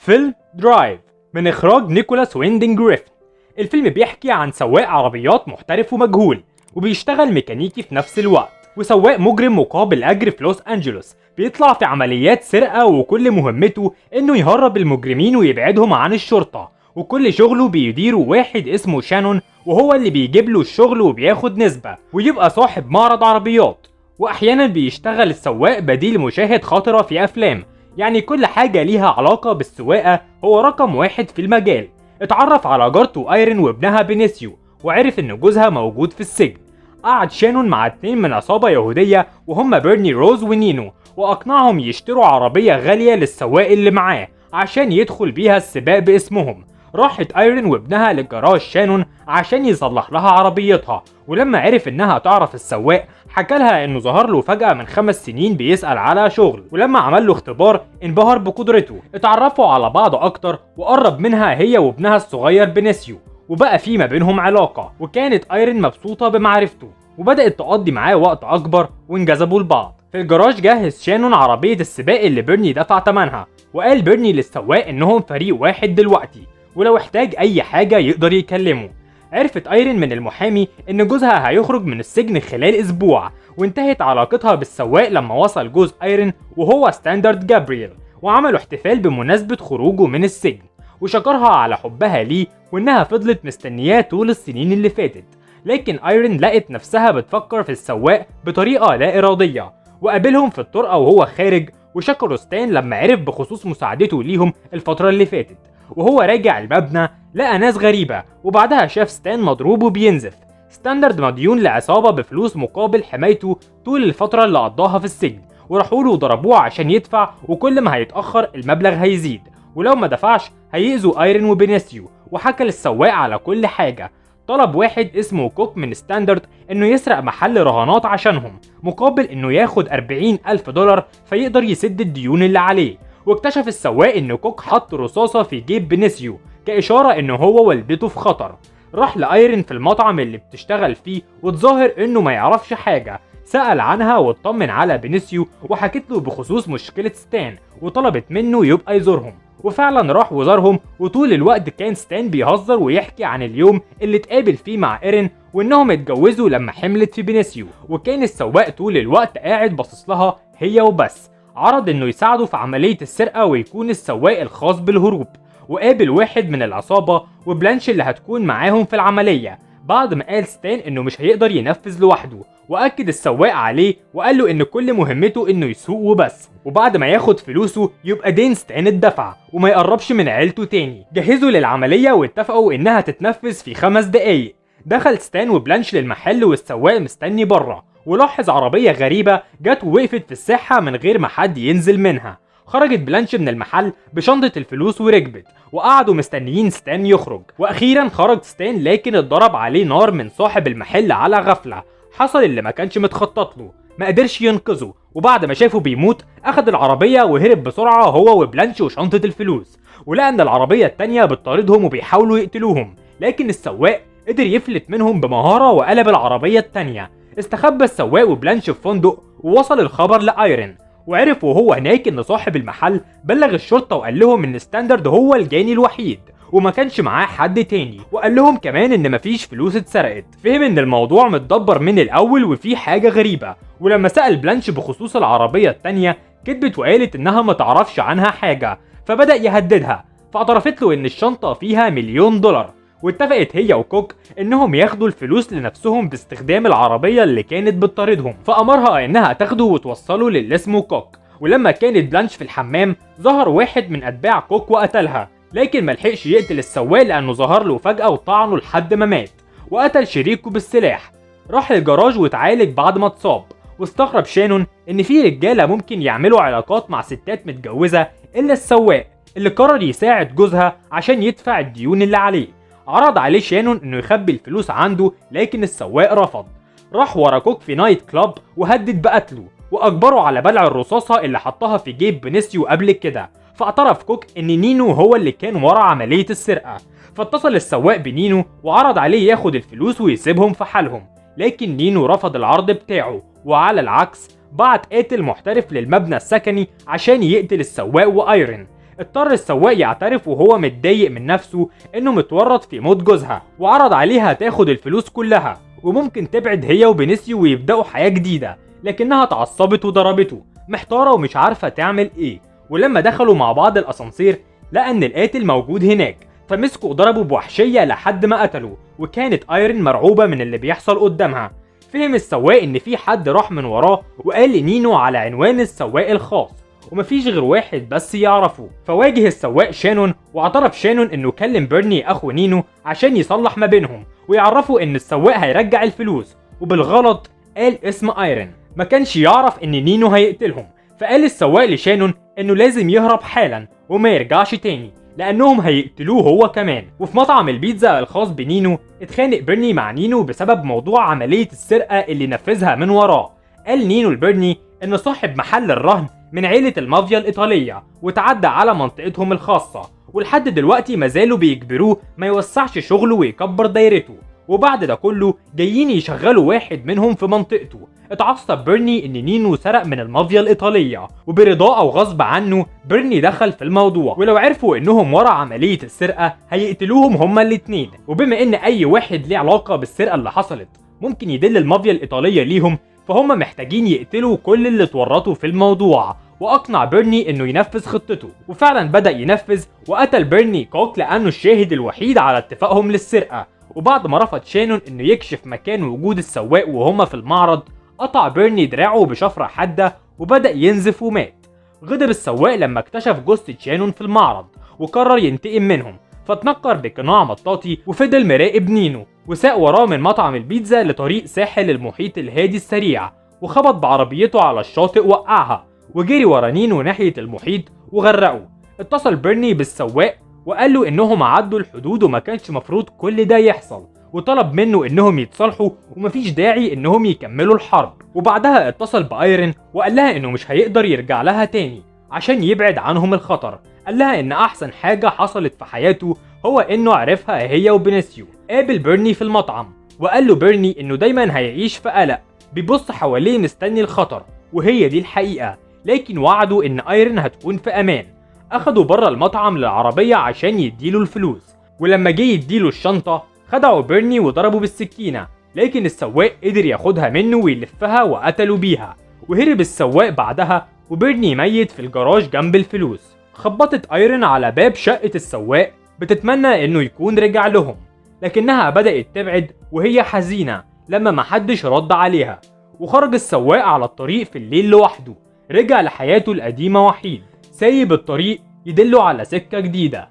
فيلم درايف من إخراج نيكولاس ويندينج جريفن. الفيلم بيحكي عن سواق عربيات محترف ومجهول، وبيشتغل ميكانيكي في نفس الوقت، وسواق مجرم مقابل أجر في لوس أنجلوس بيطلع في عمليات سرقة، وكل مهمته إنه يهرب المجرمين ويبعدهم عن الشرطة. وكل شغله بيديره واحد اسمه شانون، وهو اللي بيجيب له الشغل وبياخد نسبة ويبقى صاحب معرض عربيات. وأحيانا بيشتغل السواق بديل مشاهد خاطرة في أفلام، يعني كل حاجة ليها علاقة بالسواقة هو رقم واحد في المجال. اتعرف على جارته ايرين وابنها بينيسيو، وعرف ان جوزها موجود في السجن. قعد شانون مع 2 من عصابة يهودية وهم بيرني روز ونينو، واقنعهم يشتروا عربية غالية للسواق اللي معاه عشان يدخل بيها السباق باسمهم. راحت ايرين وابنها لجراج شانون عشان يصلح لها عربيتها، ولما عرف انها تعرف السواق حكى لها انه ظهر له فجأة من 5 سنين بيسأل على شغل، ولما عمل له اختبار انبهر بقدرته. اتعرفوا على بعض اكتر وقرب منها هي وابنها الصغير بينيسيو، وبقى في ما بينهم علاقة، وكانت ايرين مبسوطة بمعرفته وبدأت تقضي معاه وقت اكبر وانجذبوا لبعض. في الجراج جهز شانون عربية السباق اللي بيرني دفع ثمنها، وقال بيرني للسواق انهم فريق واحد دلوقتي، ولو احتاج اي حاجة يقدر يكلمه. عرفت ايرين من المحامي ان جوزها هيخرج من السجن خلال اسبوع، وانتهت علاقتها بالسواق لما وصل جوز ايرين وهو ستاندرد جابرييل، وعملوا احتفال بمناسبة خروجه من السجن، وشكرها على حبها ليه وانها فضلت مستنياه طول السنين اللي فاتت. لكن ايرين لقت نفسها بتفكر في السواق بطريقة لا ارادية، وقابلهم في الطرقة وهو خارج، وشكروا ستان لما عرف بخصوص مساعدته ليهم الفترة اللي فاتت. وهو راجع المبنى لقى ناس غريبة، وبعدها شاف ستان مضروب وبينزف. ستاندرد مديون لعصابة بفلوس مقابل حمايته طول الفترة اللي قضاها في السجن، وراحوا له وضربوه عشان يدفع، وكل ما هيتأخر المبلغ هيزيد، ولو ما دفعش هيأذوا ايرين وبينيسيو. وحكى للسواق على كل حاجة. طلب واحد اسمه كوك من ستاندرد انه يسرق محل رهانات عشانهم مقابل انه ياخد $40,000 فيقدر يسد الديون اللي عليه. واكتشف السواق ان كوك حط رصاصة في جيب بينيسيو كإشارة انه هو والدته في خطر. راح لأيرين في المطعم اللي بتشتغل فيه، وتظاهر انه ما يعرفش حاجة. سأل عنها واطمن على بينيسيو، وحكت له بخصوص مشكلة ستان، وطلبت منه يبقى يزورهم. وفعلا راح وزارهم، وطول الوقت كان ستان بيهزر ويحكي عن اليوم اللي اتقابل فيه مع ايرين، وانهم اتجوزوا لما حملت في بينيسيو. وكان السواق طول الوقت قاعد باصص لها هي وبس. عرض انه يساعده في عملية السرقة ويكون السواق الخاص بالهروب، وقابل واحد من العصابة وبلانش اللي هتكون معاهم في العملية، بعد ما قال ستان انه مش هيقدر ينفذ لوحده. واكد السواق عليه وقال له ان كل مهمته انه يسوق وبس، وبعد ما ياخد فلوسه يبقى دين ستان اتدفع وما يقربش من عيلته تاني. جهزوا للعملية واتفقوا انها تتنفذ في 5 دقايق. دخل ستان وبلانش للمحل والسواق مستني بره، ولاحظ عربية غريبة جت ووقفت في الساحة من غير ما حد ينزل منها. خرجت بلانش من المحل بشنطة الفلوس وركبت، وقعدوا مستنيين ستان يخرج. واخيرا خرج ستان، لكن اتضرب عليه نار من صاحب المحل على غفلة. حصل اللي ما كانش متخطط له، ما قدرش ينقذه، وبعد ما شافه بيموت اخد العربية وهرب بسرعة هو وبلانش وشنطة الفلوس. ولقى ان العربية التانية بتطاردهم وبيحاولوا يقتلوهم، لكن السواق قدر يفلت منهم بمهارة وقلب العربية التانية. استخبى السواق وبلانش في فندق، ووصل الخبر لأيرين، وعرف وهو هناك ان صاحب المحل بلغ الشرطة وقال لهم ان ستاندرد هو الجاني الوحيد وما كانش معاه حد تاني، وقال لهم كمان ان مفيش فلوس اتسرقت. فهم ان الموضوع متدبر من الاول وفي حاجة غريبة. ولما سأل بلانش بخصوص العربية التانية كدبت وقالت انها ما تعرفش عنها حاجة، فبدأ يهددها. فاعترفت له ان الشنطة فيها $1,000,000، واتفقت هي وكوك انهم ياخدوا الفلوس لنفسهم باستخدام العربية اللي كانت بتطاردهم. فأمرها انها تاخده وتوصله للي اسمه كوك. ولما كانت بلانش في الحمام ظهر واحد من اتباع كوك وقتلها، لكن ملحقش يقتل السواق لانه ظهر له فجأة وطعنه لحد ما مات، وقتل شريكه بالسلاح. راح الجراج واتعالج بعد ما اتصاب. واستغرب شانون ان في رجالة ممكن يعملوا علاقات مع ستات متجوزة الا السواق، اللي قرر يساعد جوزها عشان يدفع الديون اللي عليه. عرض عليه شانون انه يخبي الفلوس عنده، لكن السواق رفض. راح ورا كوك في نايت كلاب وهدد بقتله، واجبره على بلع الرصاصة اللي حطها في جيب بينيسيو قبل كده. فاعترف كوك ان نينو هو اللي كان ورا عملية السرقة. فاتصل السواق بنينو وعرض عليه ياخد الفلوس ويسيبهم في حالهم، لكن نينو رفض العرض بتاعه، وعلى العكس بعت قاتل محترف للمبنى السكني عشان يقتل السواق وايرين. اضطر السواق يعترف وهو متضايق من نفسه انه متورط في موت جوزها، وعرض عليها تاخد الفلوس كلها وممكن تبعد هي وبنسيو ويبدأوا حياة جديدة، لكنها اتعصبت وضربته، محتارة ومش عارفة تعمل ايه. ولما دخلوا مع بعض الاسانسير لقى ان القاتل موجود هناك، فمسكوا وضربوا بوحشية لحد ما قتلوا، وكانت ايرين مرعوبة من اللي بيحصل قدامها. فهم السواق ان في حد راح من وراه وقال لنينو على عنوان السواق الخاص، ومفيش غير واحد بس يعرفه. فواجه السواق شانون، واعترف شانون انه كلم بيرني اخو نينو عشان يصلح ما بينهم ويعرفوا ان السواق هيرجع الفلوس، وبالغلط قال اسم ايرين. ما كانش يعرف ان نينو هيقتلهم، فقال السواق لشانون انه لازم يهرب حالا وما يرجعش تاني لانهم هيقتلوه هو كمان. وفي مطعم البيتزا الخاص بنينو اتخانق بيرني مع نينو بسبب موضوع عملية السرقة اللي نفذها من وراه. قال نينو لبيرني ان صاحب محل الرهن من عيلة المافيا الإيطالية وتعدى على منطقتهم الخاصة، ولحد دلوقتي مازالوا بيجبروه ما يوسعش شغله ويكبر دايرته، وبعد ده كله جايين يشغلوا واحد منهم في منطقته. اتعصب بيرني ان نينو سرق من المافيا الإيطالية، وبرضاه او غصب عنه بيرني دخل في الموضوع، ولو عرفوا انهم ورا عملية السرقة هيقتلوهم هما الاتنين. وبما ان اي واحد ليه علاقة بالسرقة اللي حصلت ممكن يدل المافيا الإيطالية ليهم، فهم محتاجين يقتلوا كل اللي اتورطوا في الموضوع. واقنع بيرني انه ينفذ خطته، وفعلا بدأ ينفذ وقتل بيرني كوك لانه الشاهد الوحيد على اتفاقهم للسرقة. وبعد ما رفض شانون انه يكشف مكان وجود السواق وهما في المعرض، قطع بيرني دراعه بشفرة حادة وبدأ ينزف ومات. غضب السواق لما اكتشف جثة شانون في المعرض وقرر ينتقم منهم، فاتنكر بقناع مطاطي وفضل مراقب نينو، وساق وراه من مطعم البيتزا لطريق ساحل المحيط الهادي السريع، وخبط بعربيته على الشاطئ وقعها، وجري ورا نينو ناحية المحيط وغرقه. اتصل بيرني بالسواق وقال له انهم عدوا الحدود وما كانش مفروض كل ده يحصل، وطلب منه انهم يتصالحوا ومفيش داعي انهم يكملوا الحرب. وبعدها اتصل بايرين وقال لها انه مش هيقدر يرجع لها تاني عشان يبعد عنهم الخطر. قال لها ان احسن حاجة حصلت في حياته هو انه عرفها هي وبنسيو. قابل بيرني في المطعم وقال له بيرني انه دايما هيعيش في قلق، بيبص حواليه مستني الخطر، وهي دي الحقيقة، لكن وعدوا ان ايرين هتكون في امان. اخدوا بره المطعم للعربية عشان يديله الفلوس، ولما جه يديله الشنطة خدعوا بيرني وضربوا بالسكينة، لكن السواق قدر ياخدها منه ويلفها وقتلوا بيها. وهرب السواق بعدها وبيرني ميت في الجراج جنب الفلوس. خبطت ايرين على باب شقة السواق بتتمنى انه يكون رجع لهم، لكنها بدأت تبعد وهي حزينة لما محدش رد عليها. وخرج السواق على الطريق في الليل لوحده، رجع لحياته القديمة وحيد، سايب الطريق يدله على سكة جديدة.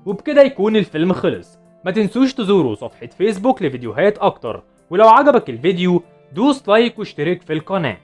وبكده يكون الفيلم خلص. ما تنسوش تزوروا صفحة فيسبوك لفيديوهات اكتر، ولو عجبك الفيديو دوس لايك واشترك في القناة.